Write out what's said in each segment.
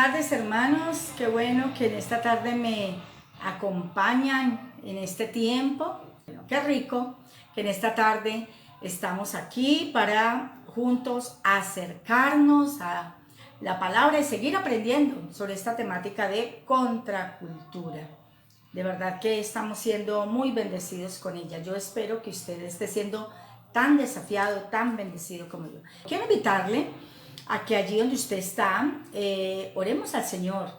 tardes, hermanos. Qué bueno que en esta tarde me acompañan en este tiempo. Bueno, qué rico que en esta tarde estamos aquí para juntos acercarnos a la palabra y seguir aprendiendo sobre esta temática de contracultura. De verdad que estamos siendo muy bendecidos con ella. Yo espero que usted esté siendo tan desafiado, tan bendecido como yo. Quiero invitarle a que allí donde usted está, oremos al Señor.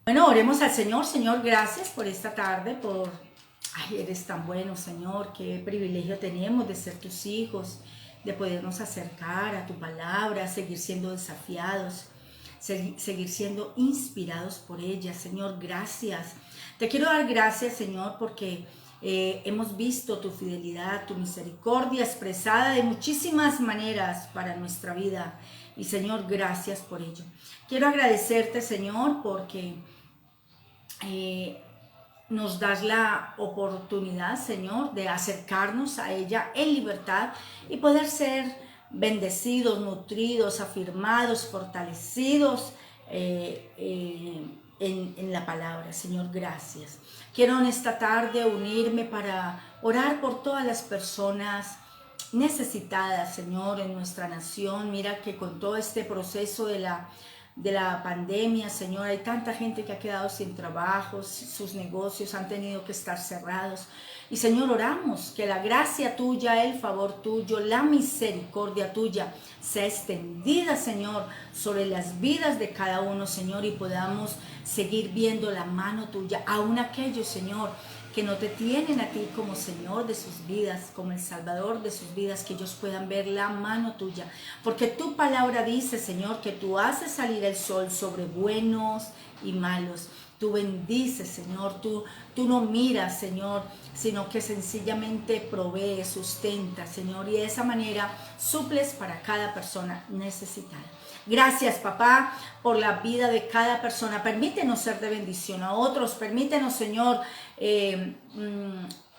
Bueno, oremos al Señor. Señor, gracias por esta tarde, Ay, eres tan bueno, Señor, qué privilegio tenemos de ser tus hijos, de podernos acercar a tu palabra, seguir siendo desafiados, seguir siendo inspirados por ella. Señor, gracias. Te quiero dar gracias, Señor, porque hemos visto tu fidelidad, tu misericordia expresada de muchísimas maneras para nuestra vida. Y Señor, gracias por ello. Quiero agradecerte, Señor, porque nos das la oportunidad, Señor, de acercarnos a ella en libertad y poder ser bendecidos, nutridos, afirmados, fortalecidos en la palabra. Señor, gracias. Quiero en esta tarde unirme para orar por todas las personas necesitadas, Señor, en nuestra nación. Mira que con todo este proceso de la pandemia, Señor, hay tanta gente que ha quedado sin trabajo, sus negocios han tenido que estar cerrados. Y Señor, oramos que la gracia tuya, el favor tuyo, la misericordia tuya sea extendida, Señor, sobre las vidas de cada uno, Señor, y podamos seguir viendo la mano tuya, aún aquellos, Señor, que no te tienen a ti como Señor de sus vidas, como el Salvador de sus vidas, que ellos puedan ver la mano tuya. Porque tu palabra dice, Señor, que tú haces salir el sol sobre buenos y malos. Tú bendices, Señor, tú no miras, Señor, sino que sencillamente provees, sustenta, Señor, y de esa manera suples para cada persona necesitada. Gracias, papá, por la vida de cada persona. Permítenos ser de bendición a otros. Permítenos, Señor,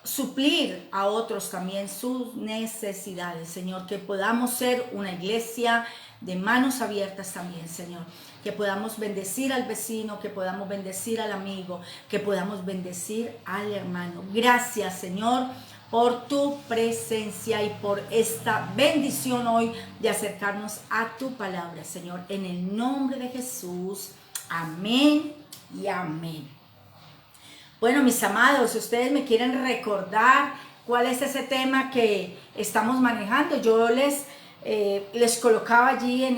suplir a otros también sus necesidades, Señor. Que podamos ser una iglesia de manos abiertas también, Señor. Que podamos bendecir al vecino, que podamos bendecir al amigo, que podamos bendecir al hermano. Gracias, Señor, por tu presencia y por esta bendición hoy de acercarnos a tu palabra, Señor. En el nombre de Jesús. Amén y amén. Bueno, mis amados, si ustedes me quieren recordar cuál es ese tema que estamos manejando, yo les colocaba allí en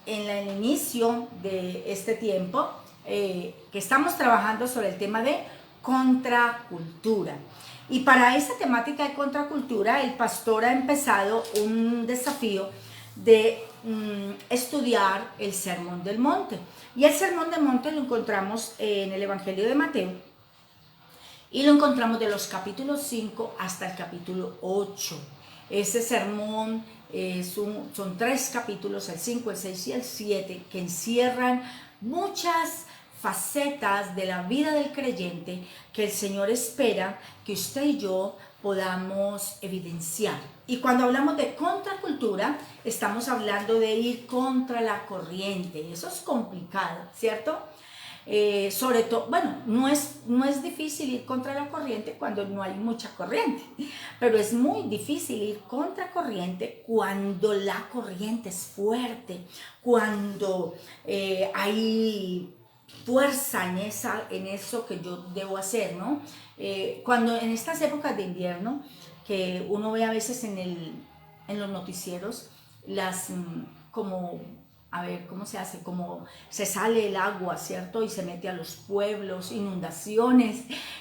el inicio de este tiempo que estamos trabajando sobre el tema de contracultura. Y para esa temática de contracultura, el pastor ha empezado un desafío de estudiar el Sermón del Monte. Y el Sermón del Monte lo encontramos en el Evangelio de Mateo y lo encontramos de los capítulos 5 hasta el capítulo 8. Ese sermón son 3 capítulos, el 5, el 6 y el 7, que encierran muchas facetas de la vida del creyente que el Señor espera que usted y yo podamos evidenciar. Y cuando hablamos de contracultura, estamos hablando de ir contra la corriente. Eso es complicado, ¿cierto? Sobre todo, bueno, no es difícil ir contra la corriente cuando no hay mucha corriente, pero es muy difícil ir contra corriente cuando la corriente es fuerte, cuando hay fuerza en eso que yo debo hacer, ¿no? Cuando en estas épocas de invierno, que uno ve a veces en los noticieros, como, a ver, ¿cómo se hace? Como se sale el agua, ¿cierto? Y se mete a los pueblos,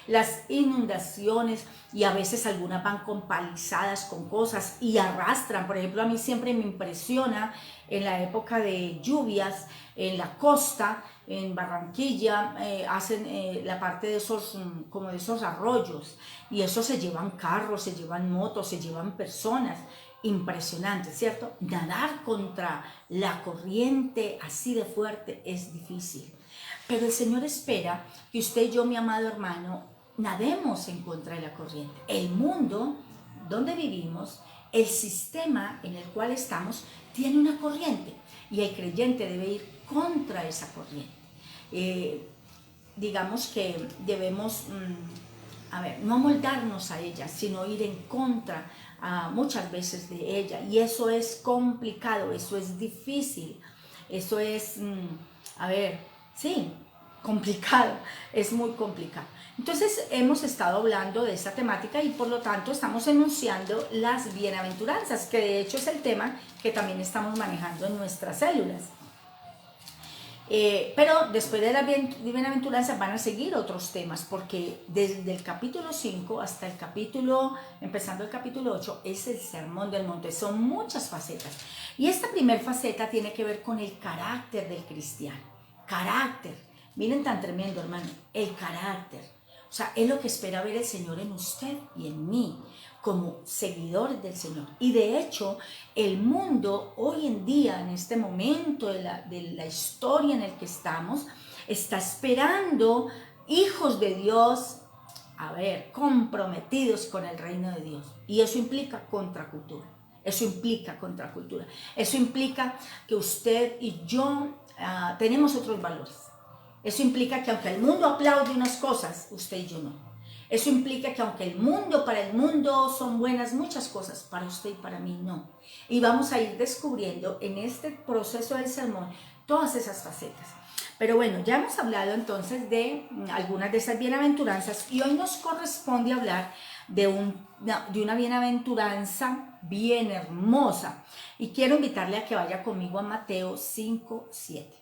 las inundaciones, y a veces algunas van con palizadas, con cosas, y arrastran. Por ejemplo, a mí siempre me impresiona en la época de lluvias, en la costa, en Barranquilla, hacen la parte de esos, como de esos arroyos, y eso se llevan carros, se llevan motos, se llevan personas. Impresionante, ¿cierto? Nadar contra la corriente así de fuerte es difícil. Pero el Señor espera que usted y yo, mi amado hermano, nademos en contra de la corriente. El mundo donde vivimos, el sistema en el cual estamos, tiene una corriente. Y el creyente debe ir contra esa corriente. Digamos que debemos, no amoldarnos a ella, sino ir en contra muchas veces de ella. Y eso es complicado, eso es difícil, eso es, sí, complicado, es muy complicado. Entonces hemos estado hablando de esta temática y por lo tanto estamos enunciando las bienaventuranzas, que de hecho es el tema que también estamos manejando en nuestras células. Pero después de las bienaventuranzas van a seguir otros temas, porque desde el capítulo 5 hasta empezando el capítulo 8, es el sermón del monte. Son muchas facetas. Y esta primera faceta tiene que ver con el carácter del cristiano. Carácter. Miren tan tremendo, hermano. El carácter. O sea, es lo que espera ver el Señor en usted y en mí, como seguidores del Señor. Y de hecho, el mundo hoy en día, en este momento de la historia en el que estamos, está esperando hijos de Dios, comprometidos con el reino de Dios. Y eso implica contracultura. Eso implica contracultura. Eso implica que usted y yo tenemos otros valores. Eso implica que aunque el mundo aplaude unas cosas, usted y yo no. Eso implica que aunque para el mundo son buenas muchas cosas, para usted y para mí no. Y vamos a ir descubriendo en este proceso del sermón todas esas facetas. Pero bueno, ya hemos hablado entonces de algunas de esas bienaventuranzas y hoy nos corresponde hablar de una bienaventuranza bien hermosa. Y quiero invitarle a que vaya conmigo a Mateo 5:7.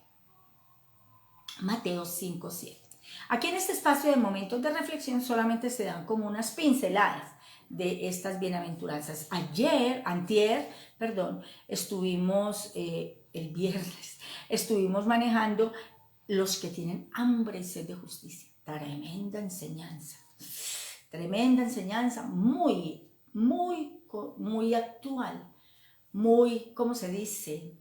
Mateo 5:7. Aquí en este espacio de momentos de reflexión solamente se dan como unas pinceladas de estas bienaventuranzas. Estuvimos, el viernes, estuvimos manejando los que tienen hambre y sed de justicia. Tremenda enseñanza, muy, muy, muy actual, muy, ¿cómo se dice?,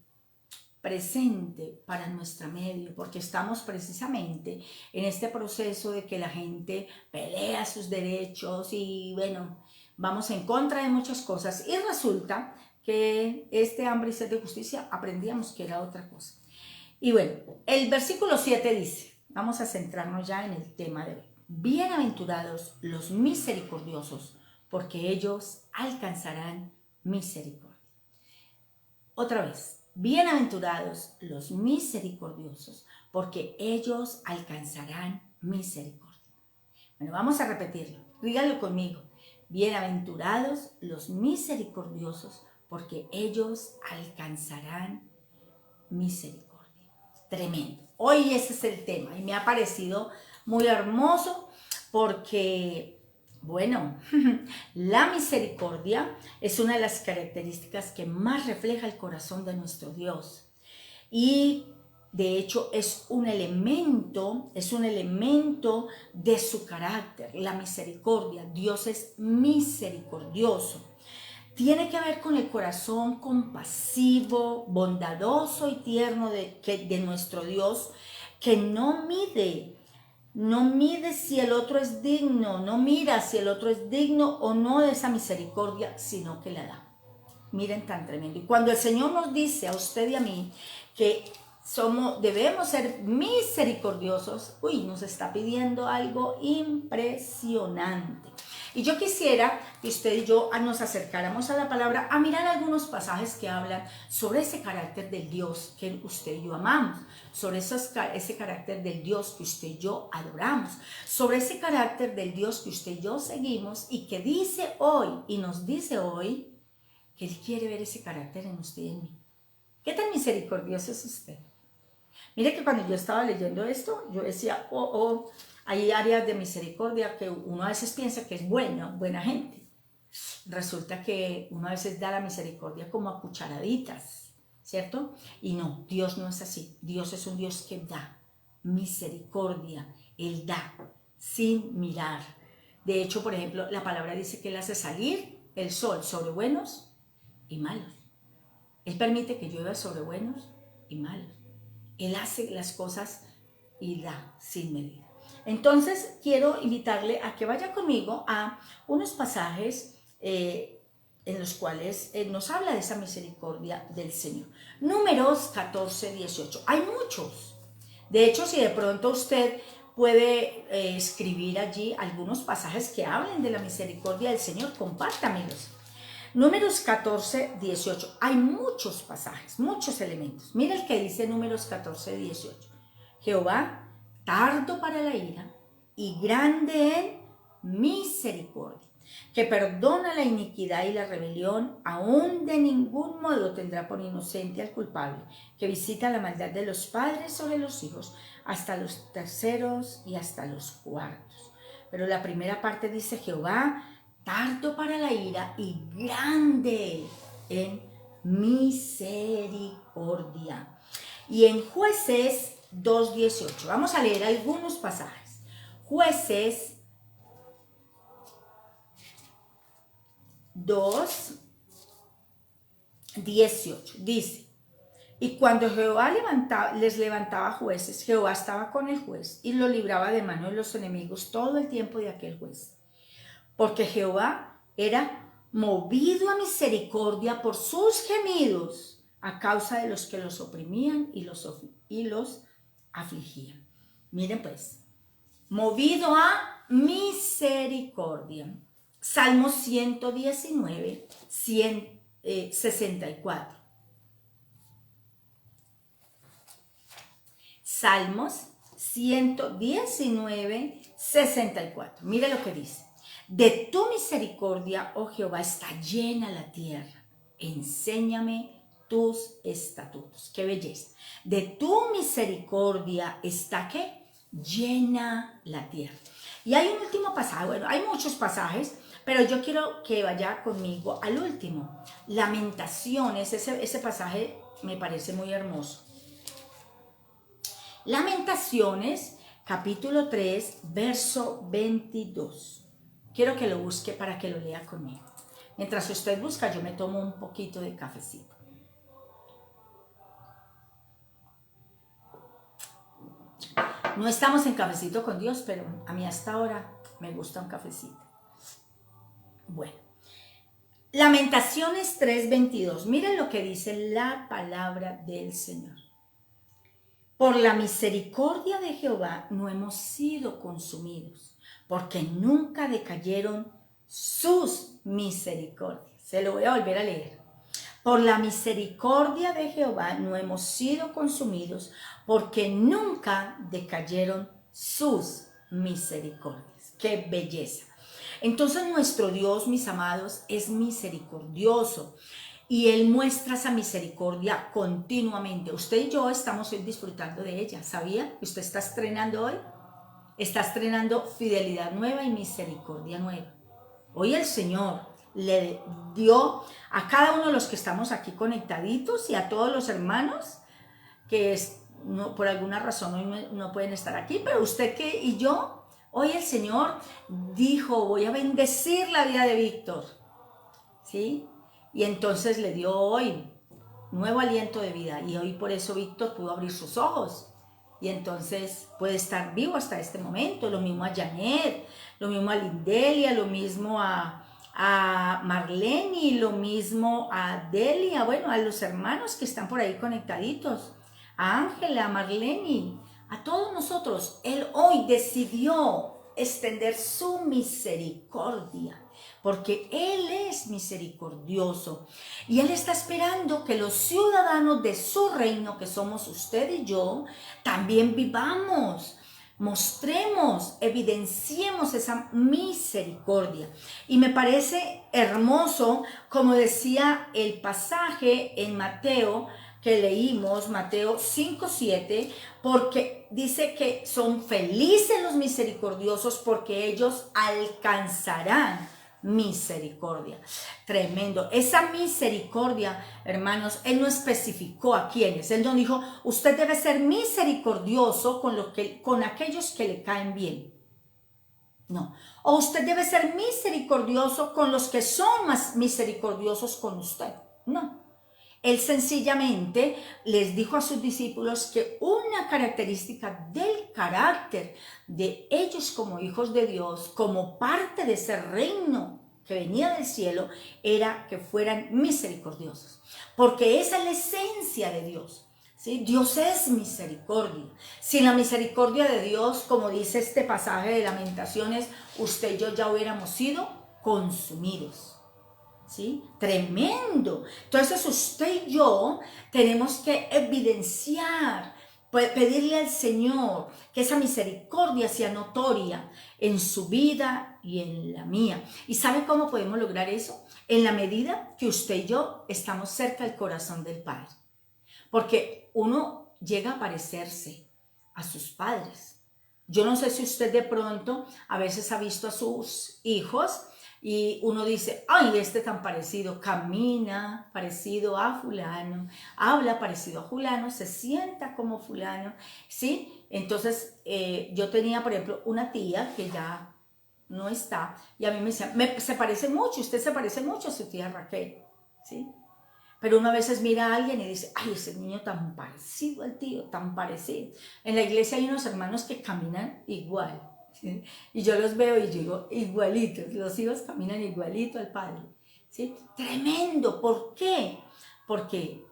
presente para nuestro medio, porque estamos precisamente en este proceso de que la gente pelea sus derechos y bueno, vamos en contra de muchas cosas y resulta que este hambre y sed de justicia aprendíamos que era otra cosa. Y bueno, el versículo 7 dice, vamos a centrarnos ya en el tema de hoy: bienaventurados los misericordiosos, porque ellos alcanzarán misericordia. Otra vez, bienaventurados los misericordiosos, porque ellos alcanzarán misericordia. Bueno, vamos a repetirlo. Díganlo conmigo. Bienaventurados los misericordiosos, porque ellos alcanzarán misericordia. Tremendo. Hoy ese es el tema y me ha parecido muy hermoso porque, bueno, la misericordia es una de las características que más refleja el corazón de nuestro Dios. Y de hecho es un elemento de su carácter, la misericordia. Dios es misericordioso. Tiene que ver con el corazón compasivo, bondadoso y tierno de nuestro Dios, que no mide si el otro es digno, no mira si el otro es digno o no de esa misericordia, sino que la da. Miren tan tremendo. Y cuando el Señor nos dice a usted y a mí que debemos ser misericordiosos, nos está pidiendo algo impresionante. Y yo quisiera que usted y yo nos acercáramos a la palabra, a mirar algunos pasajes que hablan sobre ese carácter del Dios que usted y yo amamos, sobre ese carácter del Dios que usted y yo adoramos, sobre ese carácter del Dios que usted y yo seguimos y que dice hoy y nos dice hoy que Él quiere ver ese carácter en usted y en mí. ¿Qué tan misericordioso es usted? Mire que cuando yo estaba leyendo esto, yo decía, hay áreas de misericordia que uno a veces piensa que es buena gente. Resulta que uno a veces da la misericordia como a cucharaditas, ¿cierto? Y no, Dios no es así. Dios es un Dios que da misericordia. Él da sin mirar. De hecho, por ejemplo, la palabra dice que Él hace salir el sol sobre buenos y malos. Él permite que llueva sobre buenos y malos. Él hace las cosas y da sin medida. Entonces quiero invitarle a que vaya conmigo a unos pasajes en los cuales nos habla de esa misericordia del Señor. Números 14, 18. Hay muchos. De hecho, si de pronto usted puede escribir allí algunos pasajes que hablen de la misericordia del Señor, compártamelos. Números 14, 18. Hay muchos pasajes, muchos elementos. Mira el que dice Números 14, 18. Jehová, tardo para la ira y grande en misericordia, que perdona la iniquidad y la rebelión, aún de ningún modo tendrá por inocente al culpable, que visita la maldad de los padres sobre los hijos, hasta los terceros y hasta los cuartos. Pero la primera parte dice Jehová, tardo para la ira y grande en misericordia. Y en Jueces 2:18, vamos a leer algunos pasajes. Jueces 2:18 dice: y cuando Jehová les levantaba jueces, Jehová estaba con el juez y lo libraba de mano de los enemigos todo el tiempo de aquel juez. Porque Jehová era movido a misericordia por sus gemidos a causa de los que los oprimían y los afligían. Miren pues, movido a misericordia. Salmo 119, 64. Salmos 119, 64. Mire lo que dice. De tu misericordia, oh Jehová, está llena la tierra. Enséñame tus estatutos. Qué belleza. De tu misericordia está, ¿qué? Llena la tierra. Y hay un último pasaje. Bueno, hay muchos pasajes, pero yo quiero que vaya conmigo al último. Lamentaciones. Ese pasaje me parece muy hermoso. Lamentaciones, capítulo 3, verso 22. Quiero que lo busque para que lo lea conmigo. Mientras usted busca, yo me tomo un poquito de cafecito. No estamos en cafecito con Dios, pero a mí hasta ahora me gusta un cafecito. Bueno, Lamentaciones 3:22. Miren lo que dice la palabra del Señor. Por la misericordia de Jehová no hemos sido consumidos, porque nunca decayeron sus misericordias. Se lo voy a volver a leer. Por la misericordia de Jehová no hemos sido consumidos, porque nunca decayeron sus misericordias. ¡Qué belleza! Entonces nuestro Dios, mis amados, es misericordioso. Y Él muestra esa misericordia continuamente. Usted y yo estamos hoy disfrutando de ella. ¿Sabía? Usted está estrenando hoy. Está estrenando fidelidad nueva y misericordia nueva. Hoy el Señor le dio a cada uno de los que estamos aquí conectaditos y a todos los hermanos que por alguna razón hoy no pueden estar aquí, pero usted y yo, hoy el Señor dijo, voy a bendecir la vida de Víctor. ¿Sí? Y entonces le dio hoy nuevo aliento de vida. Y hoy por eso Víctor pudo abrir sus ojos. Y entonces puede estar vivo hasta este momento. Lo mismo a Janet, lo mismo a Lindelia, lo mismo a Marlene, lo mismo a Delia. Bueno, a los hermanos que están por ahí conectaditos. A Ángela, a Marlene, a todos nosotros. Él hoy decidió extender su misericordia, porque Él es misericordioso y Él está esperando que los ciudadanos de su reino, que somos usted y yo, también vivamos, mostremos, evidenciemos esa misericordia. Y me parece hermoso, como decía el pasaje en Mateo, que leímos, Mateo 5:7, porque dice que son felices los misericordiosos porque ellos alcanzarán misericordia. Tremendo. Esa misericordia, hermanos, Él no especificó a quiénes. Él no dijo, usted debe ser misericordioso con aquellos que le caen bien. No. O usted debe ser misericordioso con los que son más misericordiosos con usted. No. Él sencillamente les dijo a sus discípulos que una característica del carácter de ellos como hijos de Dios, como parte de ese reino que venía del cielo era que fueran misericordiosos, porque esa es la esencia de Dios. ¿Sí? Dios es misericordia. Sin la misericordia de Dios, como dice este pasaje de Lamentaciones, usted y yo ya hubiéramos sido consumidos. ¿Sí? Tremendo. Entonces usted y yo tenemos que evidenciar, pedirle al Señor que esa misericordia sea notoria en su vida y en la mía. ¿Y sabe cómo podemos lograr eso? En la medida que usted y yo estamos cerca del corazón del Padre. Porque uno llega a parecerse a sus padres. Yo no sé si usted de pronto a veces ha visto a sus hijos y uno dice, ay, este tan parecido, camina parecido a fulano, habla parecido a fulano, se sienta como fulano, ¿sí? Entonces, yo tenía, por ejemplo, una tía que ya no está y a mí me decía, se parece mucho, usted se parece mucho a su tía Raquel, ¿sí? Pero uno a veces mira a alguien y dice, ay, ese niño tan parecido al tío, tan parecido. En la iglesia hay unos hermanos que caminan igual, ¿sí? Y yo los veo y digo, igualitos, los hijos caminan igualito al padre, ¿sí? Tremendo, ¿por qué? Porque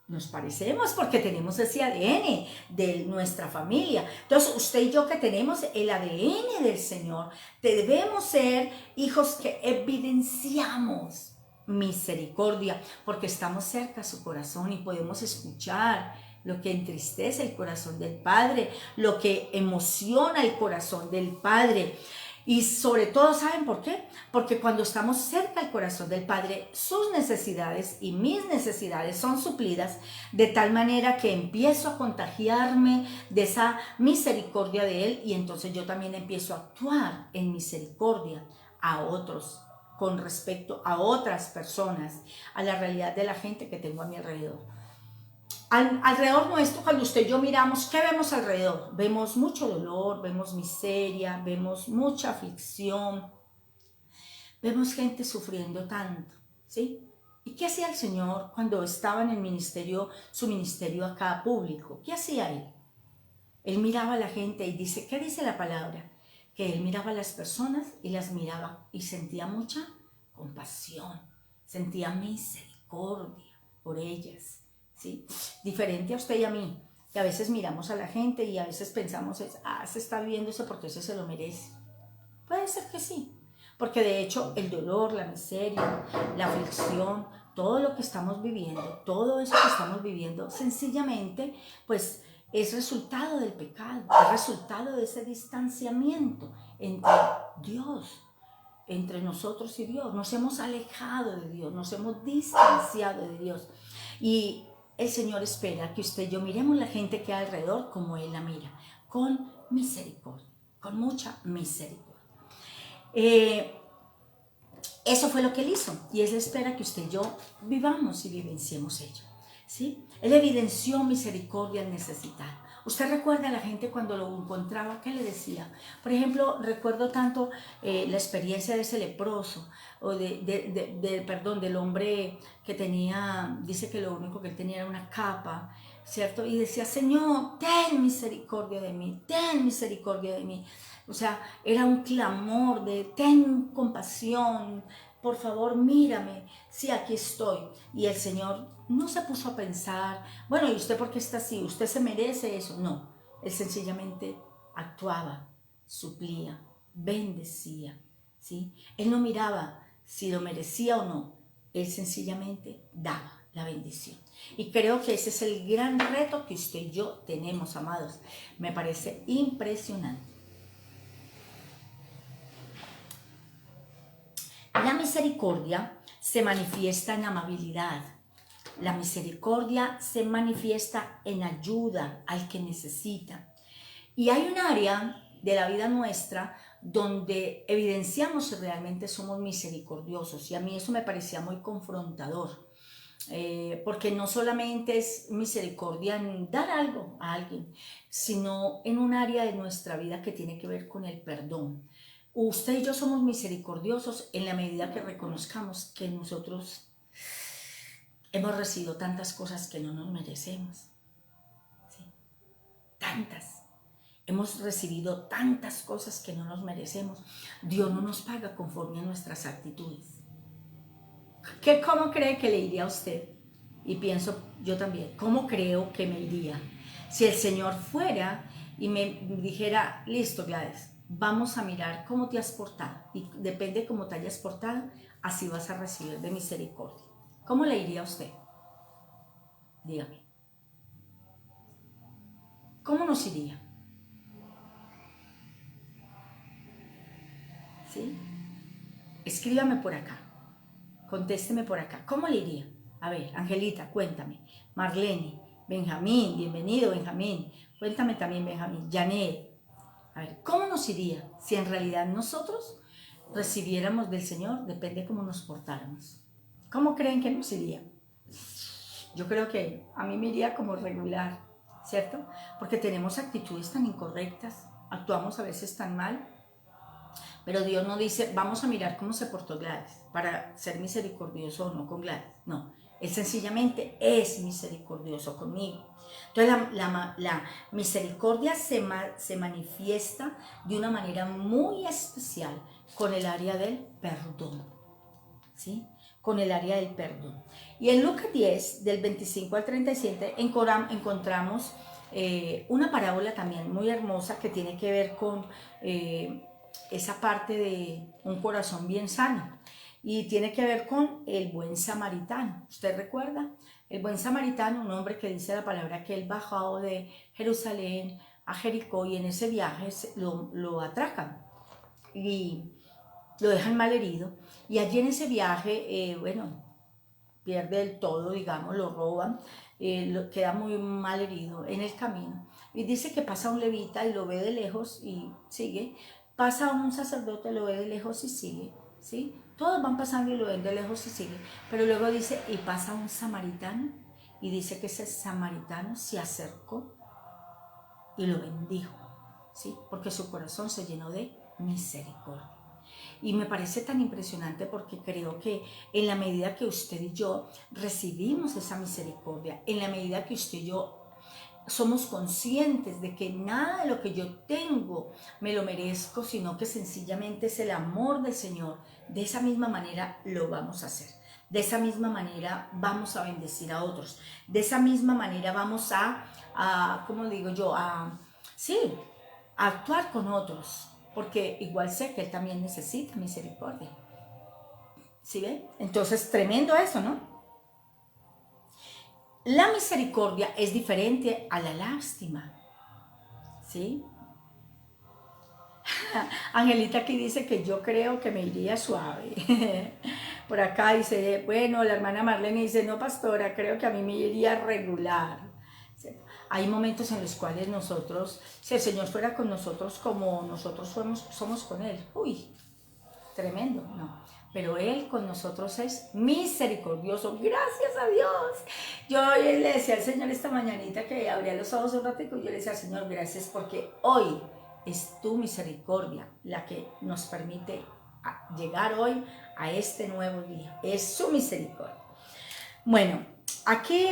nos parecemos, porque tenemos ese ADN de nuestra familia. Entonces, usted y yo que tenemos el ADN del Señor, debemos ser hijos que evidenciamos misericordia, porque estamos cerca a su corazón y podemos escuchar lo que entristece el corazón del Padre, lo que emociona el corazón del Padre. Y sobre todo, ¿saben por qué? Porque cuando estamos cerca al corazón del Padre, sus necesidades y mis necesidades son suplidas de tal manera que empiezo a contagiarme de esa misericordia de Él y entonces yo también empiezo a actuar en misericordia a otros, con respecto a otras personas, a la realidad de la gente que tengo a mi alrededor. Alrededor nuestro, cuando usted y yo miramos, ¿qué vemos alrededor? Vemos mucho dolor, vemos miseria, vemos mucha aflicción, vemos gente sufriendo tanto, ¿sí? ¿Y qué hacía el Señor cuando estaba en el ministerio, su ministerio acá público? ¿Qué hacía Él? Él miraba a la gente y dice, ¿qué dice la palabra? Que Él miraba a las personas y las miraba y sentía mucha compasión, sentía misericordia por ellas, ¿sí? Diferente a usted y a mí, que a veces miramos a la gente y a veces pensamos, se está viviendo eso porque eso se lo merece. Puede ser que sí, porque de hecho el dolor, la miseria, la aflicción, todo lo que estamos viviendo, todo eso que estamos viviendo, sencillamente, pues es resultado del pecado, es resultado de ese distanciamiento entre Dios, entre nosotros y Dios. Nos hemos alejado de Dios, nos hemos distanciado de Dios. Y el Señor espera que usted y yo miremos la gente que hay alrededor como Él la mira, con misericordia, con mucha misericordia. Eso fue lo que Él hizo y Él espera que usted y yo vivamos y vivenciemos ello, ¿sí? Él evidenció misericordia al necesitado. Usted recuerda a la gente cuando lo encontraba, ¿qué le decía? Por ejemplo, recuerdo tanto la experiencia de ese leproso, o del hombre que tenía, dice que lo único que él tenía era una capa, ¿cierto? Y decía, Señor, ten misericordia de mí, ten misericordia de mí. O sea, era un clamor de, ten compasión, por favor, mírame, sí, aquí estoy. Y el Señor no se puso a pensar, bueno, ¿y usted por qué está así? ¿Usted se merece eso? No, Él sencillamente actuaba, suplía, bendecía, ¿sí? Él no miraba si lo merecía o no, Él sencillamente daba la bendición. Y creo que ese es el gran reto que usted y yo tenemos, amados. Me parece impresionante. La misericordia se manifiesta en amabilidad. La misericordia se manifiesta en ayuda al que necesita. Y hay un área de la vida nuestra donde evidenciamos si realmente somos misericordiosos. Y a mí eso me parecía muy confrontador. Porque no solamente es misericordia en dar algo a alguien, sino en un área de nuestra vida que tiene que ver con el perdón. Usted y yo somos misericordiosos en la medida que reconozcamos que nosotros hemos recibido tantas cosas que no nos merecemos, ¿sí? Tantas. Hemos recibido tantas cosas que no nos merecemos. Dios no nos paga conforme a nuestras actitudes. ¿Cómo cree que le iría a usted? Y pienso yo también, ¿cómo creo que me iría? Si el Señor fuera y me dijera, listo Gladys, vamos a mirar cómo te has portado. Y depende de cómo te hayas portado, así vas a recibir de misericordia. ¿Cómo le iría a usted? Dígame. ¿Cómo nos iría? ¿Sí? Escríbame por acá. Contésteme por acá. ¿Cómo le iría? A ver, Angelita, cuéntame. Marlene, Benjamín, bienvenido Benjamín. Cuéntame también Benjamín. Janet. A ver, ¿cómo nos iría si en realidad nosotros recibiéramos del Señor? Depende cómo nos portáramos. ¿Cómo creen que nos iría? Yo creo que a mí me iría como regular, ¿cierto? Porque tenemos actitudes tan incorrectas, actuamos a veces tan mal. Pero Dios no dice, vamos a mirar cómo se portó Gladys para ser misericordioso o no con Gladys. No, Él sencillamente es misericordioso conmigo. Entonces la misericordia se manifiesta de una manera muy especial con el área del perdón. ¿Sí? Con el área del perdón. Y en Lucas 10, del 25 al 37, encontramos una parábola también muy hermosa que tiene que ver con esa parte de un corazón bien sano y tiene que ver con el buen samaritano. ¿Usted recuerda? El buen samaritano, un hombre que dice la palabra que él bajó de Jerusalén a Jericó y en ese viaje lo atracan y lo dejan mal herido y allí en ese viaje, pierde el todo, digamos, lo roban, queda muy mal herido en el camino. Y dice que pasa un levita y lo ve de lejos y sigue, pasa un sacerdote, lo ve de lejos y sigue, ¿sí? Todos van pasando y lo ven de lejos y sigue, pero luego dice, y pasa un samaritano, y dice que ese samaritano se acercó y lo bendijo, ¿sí? Porque su corazón se llenó de misericordia. Y me parece tan impresionante porque creo que en la medida que usted y yo recibimos esa misericordia, en la medida que usted y yo somos conscientes de que nada de lo que yo tengo me lo merezco, sino que sencillamente es el amor del Señor, de esa misma manera lo vamos a hacer. De esa misma manera vamos a bendecir a otros. De esa misma manera vamos ¿cómo digo yo? Sí, a actuar con otros. Porque igual sé que Él también necesita misericordia. ¿Sí ven? Entonces, tremendo eso, ¿no? La misericordia es diferente a la lástima. ¿Sí? Angelita aquí dice que yo creo que me iría suave. Por acá dice, bueno, la hermana Marlene dice, no pastora, creo que a mí me iría regular. Hay momentos en los cuales nosotros, si el Señor fuera con nosotros como nosotros somos con Él, uy, tremendo, no. Pero Él con nosotros es misericordioso, gracias a Dios. Yo le decía al Señor esta mañanita que abría los ojos un ratito y yo le decía al Señor, gracias porque hoy es tu misericordia la que nos permite llegar hoy a este nuevo día. Es su misericordia. Bueno, aquí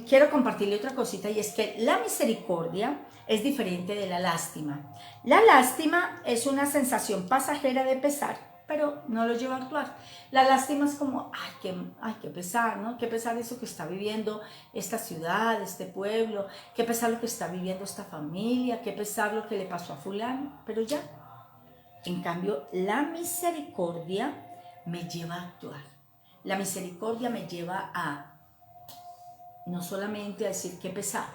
quiero compartirle otra cosita y es que la misericordia es diferente de la lástima. La lástima es una sensación pasajera de pesar, pero no lo lleva a actuar. La lástima es como, qué pesar, ¿no? Qué pesar eso que está viviendo esta ciudad, este pueblo, qué pesar lo que está viviendo esta familia, qué pesar lo que le pasó a fulano, pero ya. En cambio, la misericordia me lleva a actuar. La misericordia me lleva a no solamente a decir qué pesar,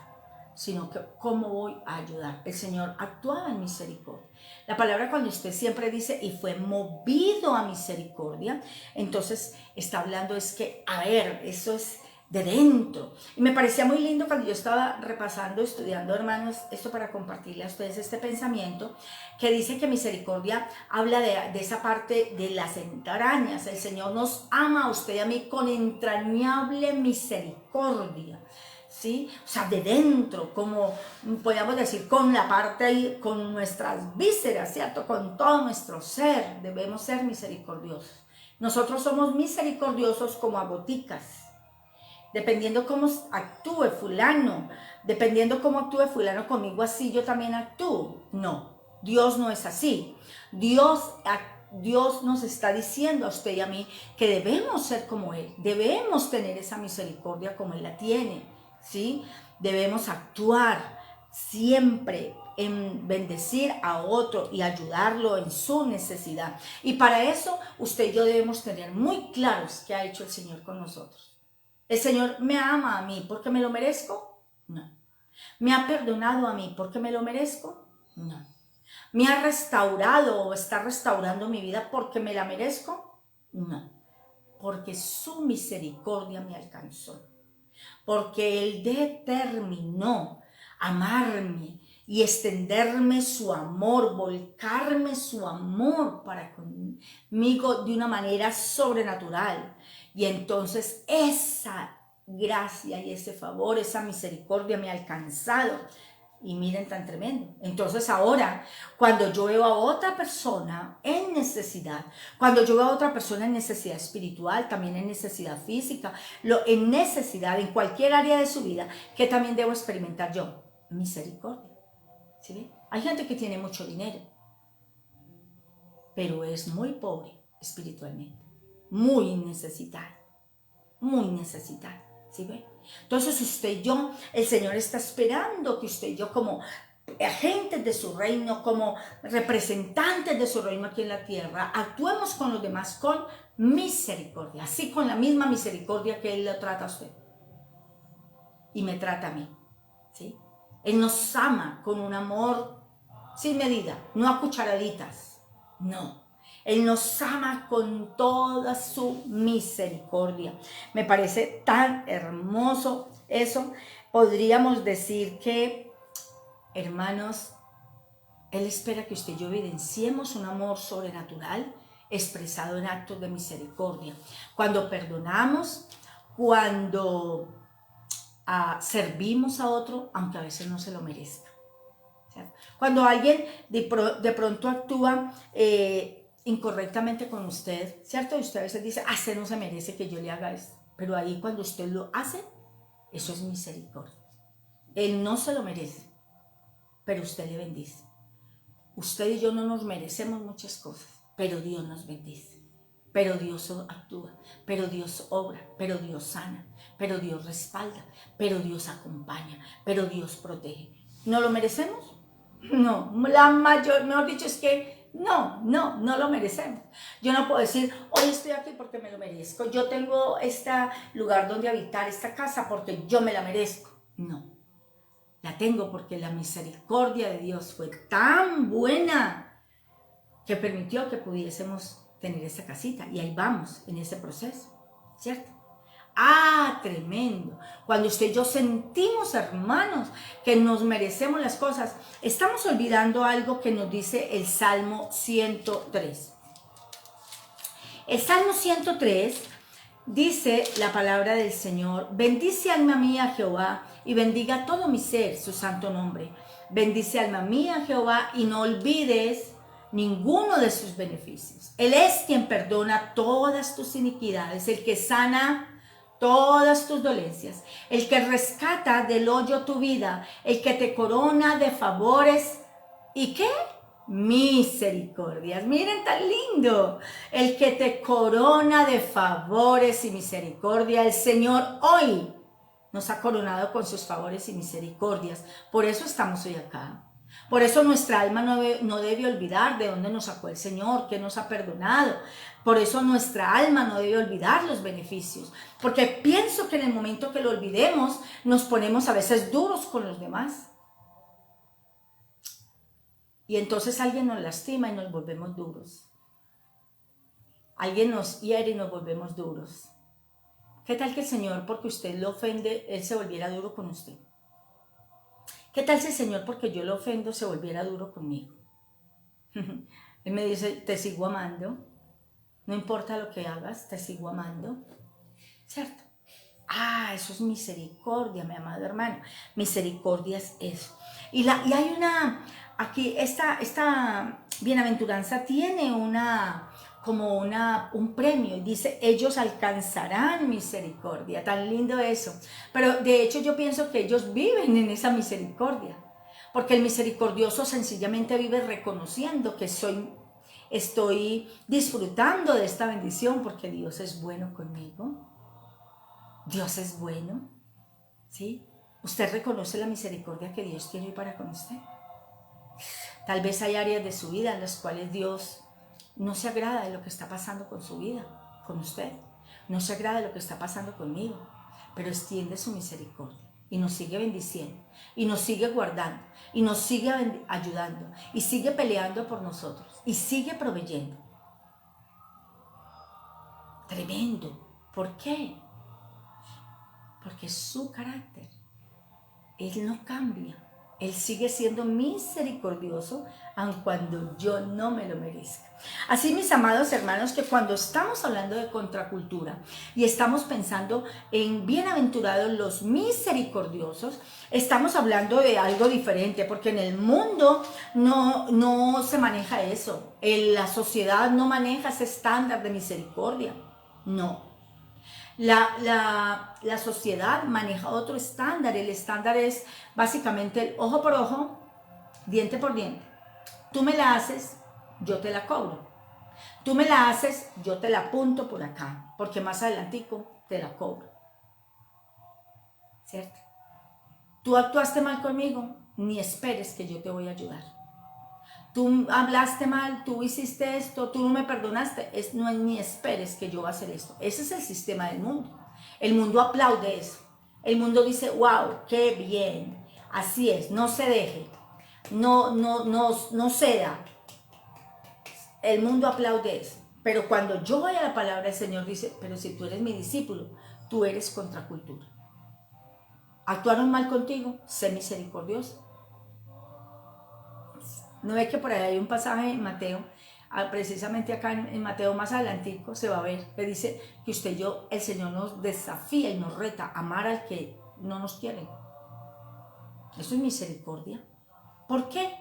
sino que cómo voy a ayudar. El Señor actuaba en misericordia. La palabra cuando usted siempre dice y fue movido a misericordia, entonces está hablando es que, eso es de dentro. Y me parecía muy lindo cuando yo estaba repasando, estudiando, hermanos, esto para compartirle a ustedes este pensamiento, que dice que misericordia habla de esa parte de las entrañas. El Señor nos ama a usted y a mí con entrañable misericordia. ¿Sí? O sea, de dentro, como podríamos decir, con la parte ahí, con nuestras vísceras, ¿cierto? Con todo nuestro ser, debemos ser misericordiosos. Nosotros somos misericordiosos como a goticas. dependiendo cómo actúe fulano, dependiendo cómo actúe fulano conmigo, así yo también actúo. No, Dios no es así. Dios nos está diciendo a usted y a mí que debemos ser como Él, debemos tener esa misericordia como Él la tiene, ¿sí? Debemos actuar siempre en bendecir a otro y ayudarlo en su necesidad. Y para eso usted y yo debemos tener muy claros qué ha hecho el Señor con nosotros. ¿El Señor me ama a mí porque me lo merezco? No. ¿Me ha perdonado a mí porque me lo merezco? No. ¿Me ha restaurado o está restaurando mi vida porque me la merezco? No. Porque su misericordia me alcanzó. Porque Él determinó amarme y extenderme su amor, volcarme su amor para conmigo de una manera sobrenatural. Y entonces esa gracia y ese favor, esa misericordia me ha alcanzado. Y miren tan tremendo. Entonces ahora, cuando yo veo a otra persona en necesidad, cuando yo veo a otra persona en necesidad espiritual, también en necesidad física, en necesidad en cualquier área de su vida, ¿qué también debo experimentar yo? Misericordia. ¿Sí ven? Hay gente que tiene mucho dinero, pero es muy pobre espiritualmente, muy necesitada, muy necesitada. ¿Sí ven? Entonces usted y yo, el Señor está esperando que usted y yo como agentes de su reino, como representantes de su reino aquí en la tierra, actuemos con los demás con misericordia, así con la misma misericordia que Él lo trata a usted y me trata a mí, ¿sí? Él nos ama con un amor sin medida, no a cucharaditas, no. Él nos ama con toda su misericordia. Me parece tan hermoso eso. Podríamos decir que, hermanos, Él espera que usted y yo evidenciemos un amor sobrenatural expresado en actos de misericordia. Cuando perdonamos, cuando servimos a otro, aunque a veces no se lo merezca. ¿Cierto? Cuando alguien de pronto actúa incorrectamente con usted, ¿cierto? Y usted a veces dice, usted no se merece que yo le haga esto. Pero ahí cuando usted lo hace, eso es misericordia. Él no se lo merece, pero usted le bendice. Usted y yo no nos merecemos muchas cosas, pero Dios nos bendice. Pero Dios actúa, pero Dios obra, pero Dios sana, pero Dios respalda, pero Dios acompaña, pero Dios protege. ¿No lo merecemos? No, mejor dicho es que no lo merecemos. Yo no puedo decir, hoy estoy aquí porque me lo merezco, yo tengo este lugar donde habitar, esta casa porque yo me la merezco. No, la tengo porque la misericordia de Dios fue tan buena que permitió que pudiésemos tener esta casita y ahí vamos en ese proceso, ¿cierto? Tremendo. Cuando usted y yo sentimos, hermanos, que nos merecemos las cosas, estamos olvidando algo que nos dice el Salmo 103. El Salmo 103 dice la palabra del Señor: bendice alma mía Jehová y bendiga todo mi ser su santo nombre. Bendice alma mía Jehová y no olvides ninguno de sus beneficios. Él es quien perdona todas tus iniquidades, el que sana todas tus dolencias, el que rescata del hoyo tu vida, el que te corona de favores y ¿qué? Misericordias. Miren tan lindo, el que te corona de favores y misericordia. El Señor hoy nos ha coronado con sus favores y misericordias. Por eso estamos hoy acá. Por eso nuestra alma no debe olvidar de dónde nos sacó el Señor, que nos ha perdonado. Por eso nuestra alma no debe olvidar los beneficios. Porque pienso que en el momento que lo olvidemos, nos ponemos a veces duros con los demás. Y entonces alguien nos lastima y nos volvemos duros. Alguien nos hiere y nos volvemos duros. ¿Qué tal que el Señor, porque usted lo ofende, Él se volviera duro con usted? ¿Qué tal si el Señor, porque yo lo ofendo, se volviera duro conmigo? Él me dice, te sigo amando, no importa lo que hagas, te sigo amando, ¿cierto? Eso es misericordia, mi amado hermano. Misericordia es eso. Y hay una, aquí, esta bienaventuranza tiene una como un premio, y dice, ellos alcanzarán misericordia. Tan lindo eso. Pero de hecho yo pienso que ellos viven en esa misericordia, porque el misericordioso sencillamente vive reconociendo que estoy disfrutando de esta bendición porque Dios es bueno conmigo. Dios es bueno, ¿sí? ¿Usted reconoce la misericordia que Dios tiene para con usted? Tal vez hay áreas de su vida en las cuales Dios no se agrada de lo que está pasando con su vida, con usted. No se agrada de lo que está pasando conmigo, pero extiende su misericordia y nos sigue bendiciendo y nos sigue guardando y nos sigue ayudando y sigue peleando por nosotros y sigue proveyendo. Tremendo. ¿Por qué? Porque es su carácter. Él no cambia. Él sigue siendo misericordioso aun cuando yo no me lo merezca. Así, mis amados hermanos, que cuando estamos hablando de contracultura y estamos pensando en bienaventurados los misericordiosos, estamos hablando de algo diferente, porque en el mundo no se maneja eso. La sociedad no maneja ese estándar de misericordia. No. La sociedad maneja otro estándar. El estándar es básicamente el ojo por ojo, diente por diente. Tú me la haces, yo te la cobro. Tú me la haces, yo te la apunto por acá, porque más adelantico te la cobro. ¿Cierto? Tú actuaste mal conmigo, ni esperes que yo te voy a ayudar. Tú hablaste mal, tú hiciste esto, tú no me perdonaste, no es ni esperes que yo voy a hacer esto. Ese es el sistema del mundo. El mundo aplaude eso. El mundo dice, wow, qué bien. Así es, no se deje, no ceda. El mundo aplaude eso. Pero cuando yo voy a la palabra del Señor dice, pero si tú eres mi discípulo, tú eres contracultura. ¿Actuaron mal contigo? Sé misericordioso. ¿No ve que por ahí hay un pasaje en Mateo, precisamente acá en Mateo más adelantico se va a ver, que dice que usted y yo, el Señor nos desafía y nos reta a amar al que no nos quiere? Eso es misericordia. ¿Por qué?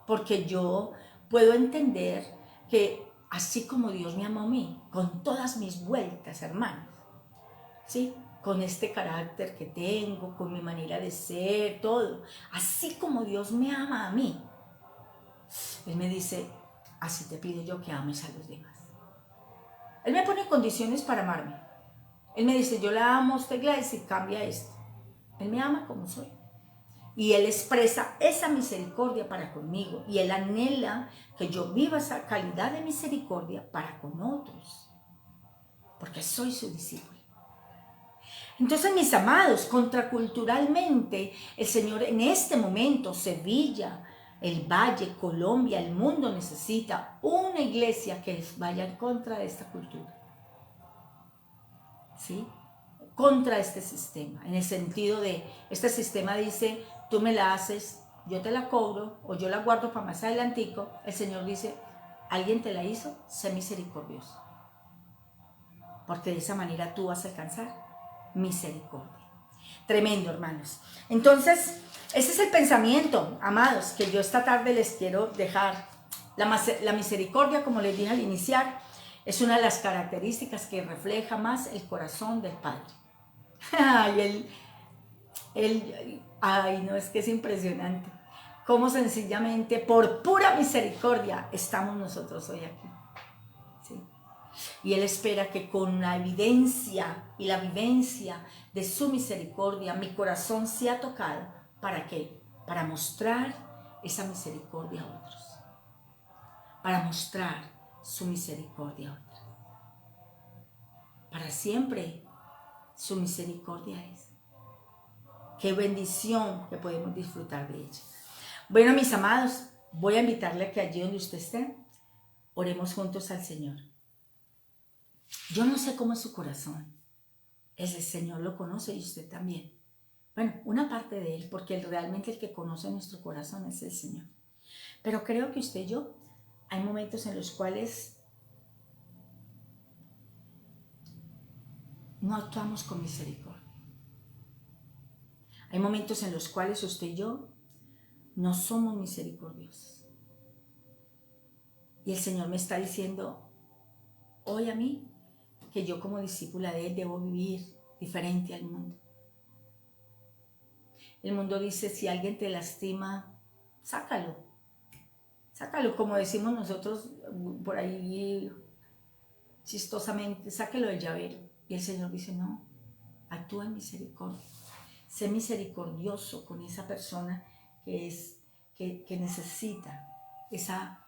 Porque yo puedo entender que así como Dios me amó a mí, con todas mis vueltas, hermanos, ¿sí? Con este carácter que tengo, con mi manera de ser, todo, así como Dios me ama a mí, Él me dice, así te pido yo que ames a los demás. Él me pone condiciones para amarme. Él me dice, yo la amo a usted, Gladys, y cambia esto. Él me ama como soy. Y Él expresa esa misericordia para conmigo. Y Él anhela que yo viva esa calidad de misericordia para con otros. Porque soy su discípulo. Entonces, mis amados, contraculturalmente, el Señor en este momento, Sevilla, el Valle, Colombia, el mundo necesita una iglesia que vaya en contra de esta cultura. ¿Sí? Contra este sistema, en el sentido de, este sistema dice, tú me la haces, yo te la cobro, o yo la guardo para más adelantico. El Señor dice, alguien te la hizo, sé misericordioso. Porque de esa manera tú vas a alcanzar misericordia. Tremendo, hermanos. Entonces, ese es el pensamiento, amados, que yo esta tarde les quiero dejar. La misericordia, como les dije al iniciar, es una de las características que refleja más el corazón del Padre. Ay, no, es que es impresionante. Cómo sencillamente, por pura misericordia, estamos nosotros hoy aquí. ¿Sí? Y Él espera que con la evidencia y la vivencia de su misericordia, mi corazón sea tocado. ¿Para qué? Para mostrar esa misericordia a otros. Para mostrar su misericordia a otros. Para siempre su misericordia es. Qué bendición que podemos disfrutar de ella. Bueno, mis amados, voy a invitarle a que allí donde usted esté, oremos juntos al Señor. Yo no sé cómo es su corazón. El Señor lo conoce y usted también. Bueno, una parte de Él, porque realmente el que conoce nuestro corazón es el Señor. Pero creo que usted y yo, hay momentos en los cuales no actuamos con misericordia. Hay momentos en los cuales usted y yo no somos misericordiosos. Y el Señor me está diciendo, hoy a mí que yo como discípula de Él debo vivir diferente al mundo. El mundo dice, si alguien te lastima, sácalo. Sácalo, como decimos nosotros por ahí chistosamente, sáquelo del llavero. Y el Señor dice, no, actúa en misericordia. Sé misericordioso con esa persona que necesita esa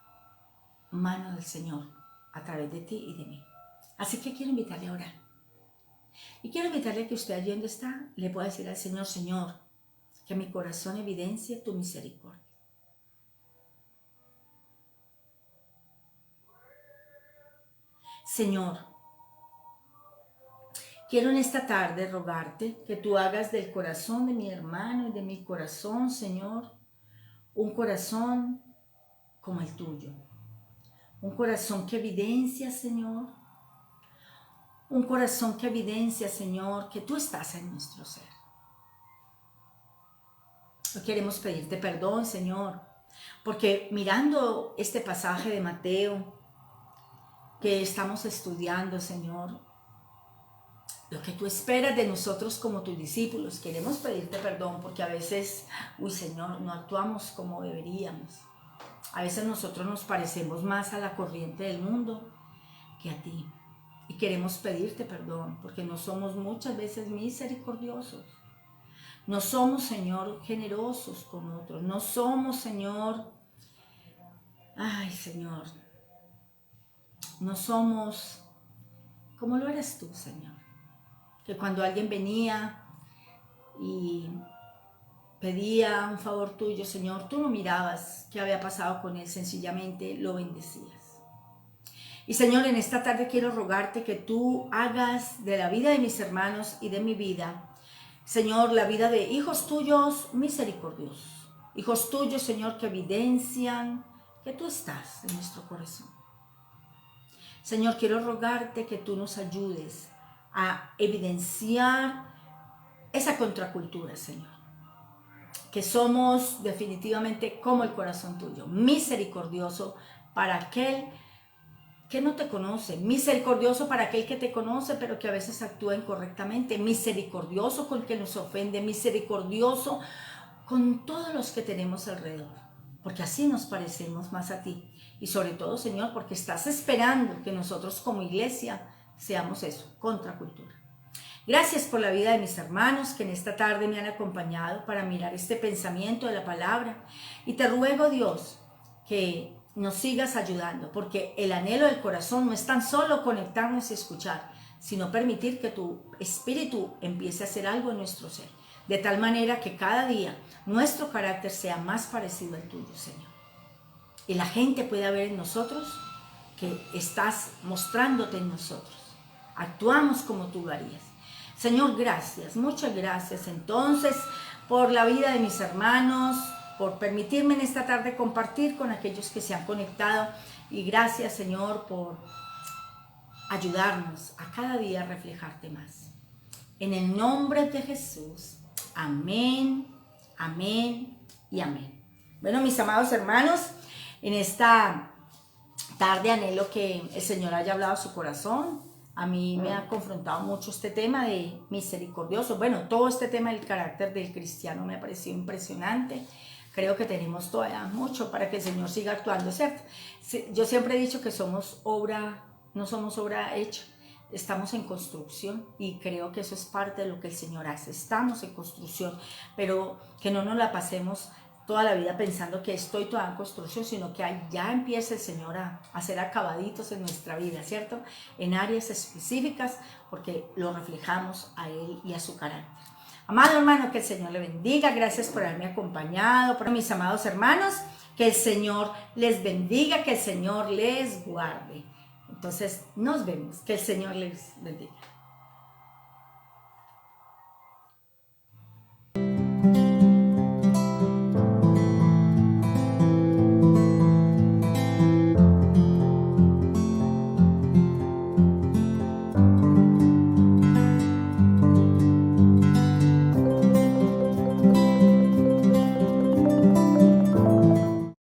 mano del Señor a través de ti y de mí. Así que quiero invitarle a orar. Y quiero invitarle a que usted allí donde está le pueda decir al Señor, Señor, que mi corazón evidencie tu misericordia. Señor, quiero en esta tarde rogarte que tú hagas del corazón de mi hermano y de mi corazón, Señor, un corazón como el tuyo. Un corazón que evidencia, Señor. Un corazón que evidencia, Señor, que tú estás en nuestro ser. Hoy queremos pedirte perdón, Señor, porque mirando este pasaje de Mateo que estamos estudiando, Señor, lo que tú esperas de nosotros como tus discípulos, queremos pedirte perdón porque a veces, Señor, no actuamos como deberíamos. A veces nosotros nos parecemos más a la corriente del mundo que a ti. Y queremos pedirte perdón porque no somos muchas veces misericordiosos. No somos, Señor, generosos con otros. No somos, Señor, Señor, no somos como lo eres tú, Señor. Que cuando alguien venía y pedía un favor tuyo, Señor, tú no mirabas qué había pasado con él, sencillamente lo bendecías. Y Señor, en esta tarde quiero rogarte que tú hagas de la vida de mis hermanos y de mi vida, Señor, la vida de hijos tuyos misericordiosos. Hijos tuyos, Señor, que evidencian que tú estás en nuestro corazón. Señor, quiero rogarte que tú nos ayudes a evidenciar esa contracultura, Señor. Que somos definitivamente como el corazón tuyo, misericordioso para aquel que no te conoce, misericordioso para aquel que te conoce, pero que a veces actúa incorrectamente, misericordioso con el que nos ofende, misericordioso con todos los que tenemos alrededor, porque así nos parecemos más a ti. Y sobre todo, Señor, porque estás esperando que nosotros como iglesia seamos eso, contracultura. Gracias por la vida de mis hermanos que en esta tarde me han acompañado para mirar este pensamiento de la palabra. Y te ruego, Dios, que nos sigas ayudando, porque el anhelo del corazón no es tan solo conectarnos y escuchar, sino permitir que tu espíritu empiece a hacer algo en nuestro ser, de tal manera que cada día nuestro carácter sea más parecido al tuyo, Señor. Y la gente pueda ver en nosotros que estás mostrándote en nosotros. Actuamos como tú lo harías. Señor, gracias, muchas gracias entonces por la vida de mis hermanos, por permitirme en esta tarde compartir con aquellos que se han conectado. Y gracias, Señor, por ayudarnos a cada día a reflejarte más. En el nombre de Jesús. Amén, amén y amén. Bueno, mis amados hermanos, en esta tarde anhelo que el Señor haya hablado a su corazón. A mí me ha confrontado mucho este tema de misericordioso. Bueno, todo este tema del carácter del cristiano me ha parecido impresionante. Creo que tenemos todavía mucho para que el Señor siga actuando, ¿cierto? Yo siempre he dicho que somos obra, no somos obra hecha. Estamos en construcción y creo que eso es parte de lo que el Señor hace. Estamos en construcción, pero que no nos la pasemos toda la vida pensando que estoy toda en construcción, sino que ya empieza el Señor a hacer acabaditos en nuestra vida, ¿cierto? En áreas específicas, porque lo reflejamos a Él y a su carácter. Amado hermano, que el Señor le bendiga. Gracias por haberme acompañado. Por mis amados hermanos, que el Señor les bendiga, que el Señor les guarde. Entonces, nos vemos. Que el Señor les bendiga.